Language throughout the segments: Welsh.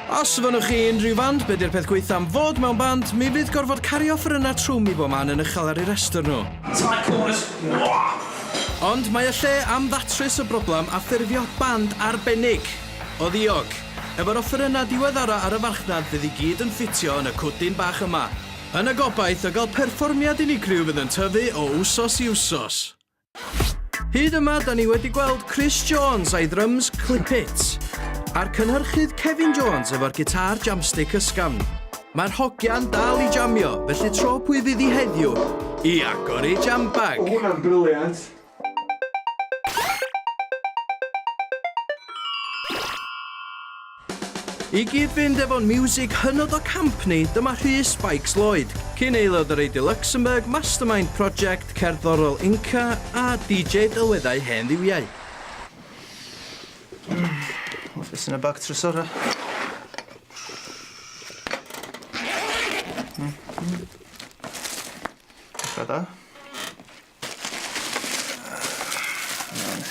Os fynnwch chi unrhyw band, be di'r peth gweithio am fod mewn band, mi fydd gorfod cario offeryn a trwm I bob man yn uchel ar ei restr nhw. Ond mae y lle am ddatrys y broblem a ffurfio band arbennig o ddiog. Efo'r offeryn a diweddara ar y farchnad fydd I gyd yn ffitio yn y cwdyn bach yma. Yn y gobaith o gael perfformiad unigryw fydd yn tyfu o wsos I wsos. Hyd yma, da ni wedi gweld Chris Jones a'i drums Clip-It, a'r cynhyrchydd Kevin Jones efo'r gitar jamstick ysgafn. Mae'r hogian dal I jamio, felly tro pwy fydd I heddiw I agor I Jambag. O, hwnna'n briliant. I gyd fynd efo'n music hynod o camp ni, dyma Rhys Spikes Lloyd, cyn aelod yr Radio Luxembourg, Mastermind Project, cerddorol Inca a DJ dylweddau hen ddiwiau. Beth sy'n y bag trysora? Eitha da.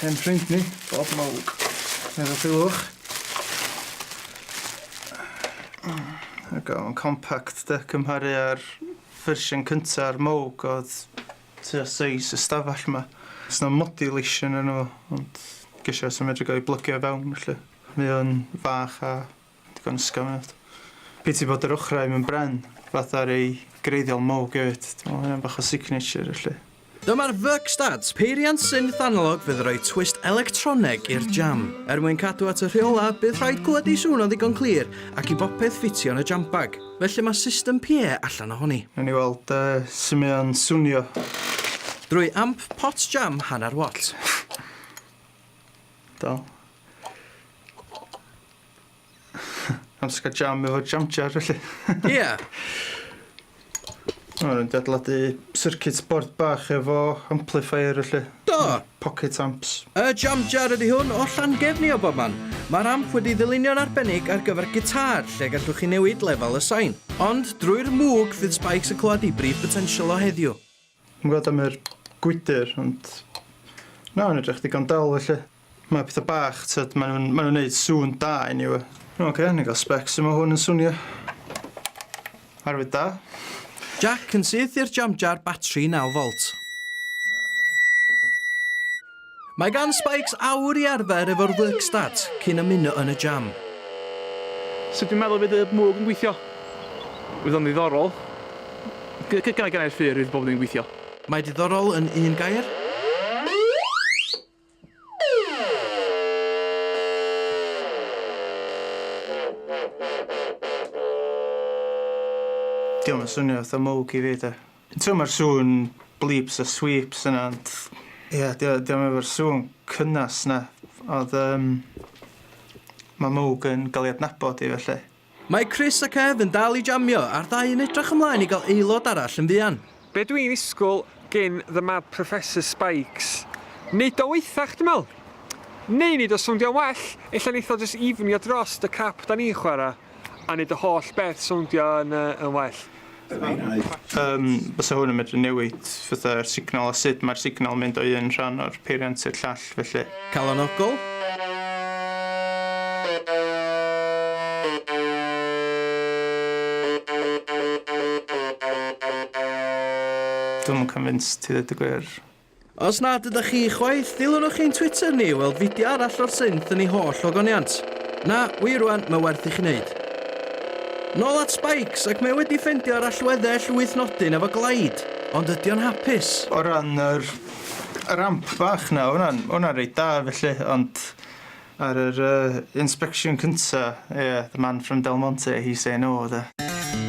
Hen ffrind ni, Bob Moog. Efo pilwch. Yn compact de, cymharu ar fersiwn cynta ar Moog oedd tua seis y stafell yma. Oes na modulation yn nhw, ond gysio sy'n medru gael ei blygio fewn, felly. Mae o'n fach a digon ysgafn. Beth I bod yr ochrau mewn bren, fath ar ei greiddiol Moog hefyd. Mae'n bach o signature, felly. Dyma'r Werkstatt, peiriant synth analog fydd rhoi twist electroneg i'r jam. Mwyn cadw at y rheola, bydd rhaid clywed ei sŵn o ddigon clir ac I bopeth ffitio yn y Jambag. Felly mae system PA allan ohoni. Nawn ni weld sy'n mae o'n swnio. Drwy amp pot jam hanner watt. Dal. Amser cael jam efo jam jar, felly. Ie. Mae'n deadladu circuit board bach efo amplifier, felly. Do! Pocket amps. Y jam jar ydy hwn o Llangefni o bob man. Mae'r amp wedi ddilynio'n arbennig ar gyfer gitar, lle gallwch chi newid lefel y sain. Ond drwy'r Moog fydd Spikes yn clywed I brif potential o heddiw. Mae'n gwybod am yr gwydyr, ond... Mae'n edrych digon dal, felly. Mae pethau bach, tyd, maen nhw'n gwneud sŵn da I ni. Oce, ni'n cael specs yma hwn yn swnio. Arwydd da. Jack yn syth i'r jam jar batri 9 volt. Mae gan Spikes awr I arfer efo'r Werkstatt cyn ymuno yn y jam. So dwi'n meddwl bydd y Moog yn gweithio. Bydd o'n ddiddorol. Gyda gennau'r ffyr bob yn gweithio. Mae diddorol yn un gair? Diolch yn swnio fatha Moog I fi, de. Mae'r sŵn bleeps a sweeps yna, ond... Ie, diolch efo'r sŵn cynnas na. Oedd... Mae Moog yn gael ei adnabod I, felly. Mae Chris a Kev yn dal I jamio, a'r ddau yn edrych ymlaen I gael aelod arall yn fuan. Be dwi'n isgwyl gen The Mad Professor Spikes, nid o weithach, dwi'n meddwl. Neu nid o soundio'n well, illa neitho jyst ifnio dros y crap da ni'n chwarae, a nid y holl beth soundio yn well. Bysa hwn yn medru newid fytha'r signal a sut mae'r signal mynd o un rhan o'r peiriant i'r llall, felly. Calonogol. Dwi'n yn convinced I ddweud y gwir. Os nad ydych chi chwaith, dilynwch chi'n Twitter ni weld fideo arall o'r synth yn ei holl ogoniant. Na, wir rwan, mae werth I chi wneud. Nôl at Spikes ac mae wedi ffendio'r allweddau wythnodyn efo glaid, ond ydy o'n hapus. O ran yr amp bach na, hwnna'n reit da felly, ond ar yr inspection cynta, the man from Del Monte, he say no, de.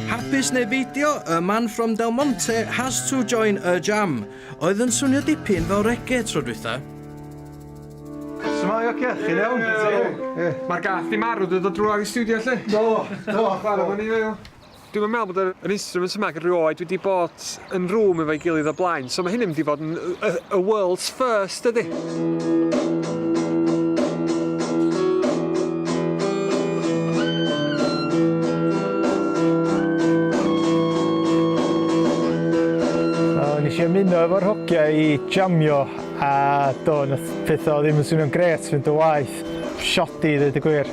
Hapus neu beidio, a man from Del Monte has to join a jam. Oedd yn swnio dipyn fel reggae tro dwytha. Smai o ciach, chi'n iawn? Mae'r gath di marw dod o drwy ag y studio, lle? Do. Dwi'n meddwl bod yr instrument yma rioed wedi bod yn rŵm efo'i gilydd o blaen, so mae hyn yn mynd I fod yn y world's first, ydy. Nes I ymuno efo'r hogiau I jamio a do, nath pethau ddim yn swnio'n gret fynd o waith. Shoddi, dweud y gwir.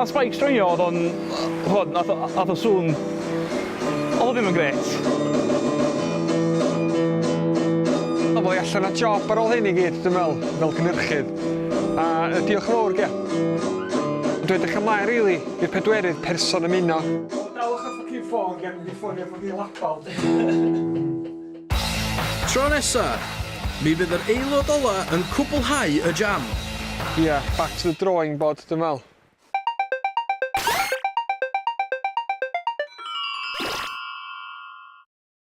Pan spikes dreinio, oedd o'n... Nath o sŵn... Oedd o ddim yn gret. Oedd o allan o job ar ôl hyn i gyd, dwi'n meddwl, fel cynhyrchydd. A diolch yn fawr, ge. Dwi'n edrych ymlaen, rili, i'r pedwerydd person ymuno. Dalwch o ffocin ffôn, gen i ffonio ffocin lapal. Tro nesa, mi fydd yr aelod ola yn cwblhau y jam. Ie, back to the drawing board, dwi'n meddwl.